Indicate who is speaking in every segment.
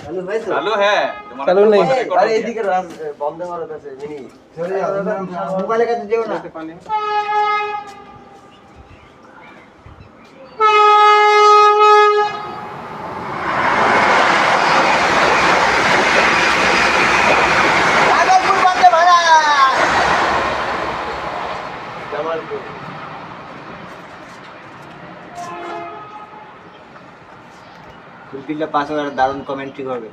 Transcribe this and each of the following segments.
Speaker 1: চালু হ্যাঁ
Speaker 2: চালু নেই।
Speaker 3: আরে এইদিকে বন্ধ ভারত আছে মিনি মোবাইলের কাছে যেও না। ভাগলপুর বন্দে ভারত জামালপুর দুটিটা 5000 দারুণ কমেন্ট্রি করবে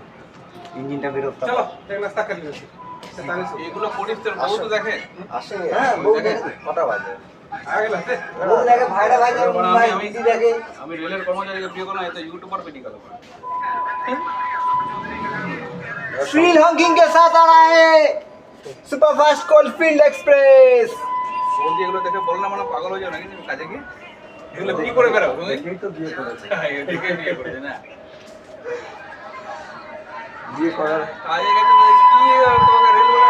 Speaker 3: ইঞ্জিনটা বিরক্ত
Speaker 2: চলো এক নাস্তা করে নিচ্ছি।
Speaker 1: এগুলো করিস তোর বউ তো দেখে
Speaker 3: আসে হ্যাঁ বউ দেখে কটা বাজে
Speaker 2: আগে লাগতে
Speaker 3: বউ দেখে ভাইরা ভাই ভাই দিদি দেখে
Speaker 1: আমি রেলের কর্মচারীকে বিয়ে করলাম এত ইউটিউবার বেটি গেল
Speaker 3: श्री लॉन्गिंग के साथ आ रहा है सुपर फास्ट कोलफील्ड एक्सप्रेस
Speaker 1: বৌদি এগুলো দেখে বল না মানে পাগল হয়ে যাও নাকি তুমি কাজে গিয়ে এগুলো কি করে বেরাও তুমি
Speaker 3: দেখেই তো বিয়ে করেছে
Speaker 1: হ্যাঁ, এদিকে বিয়ে করেছে না
Speaker 3: বিয়ে করার
Speaker 1: কাজে গেছে মানে কি তোমাকে রেল বলে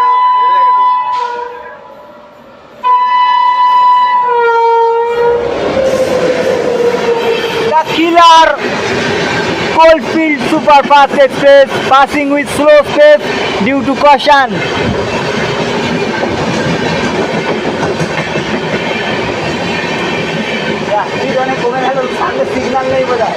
Speaker 3: The killer Coalfield Superfast Express passing with slow steps due to caution. Speed অনেক কমে গেল সামনে সিগন্যাল নেই বোধহয়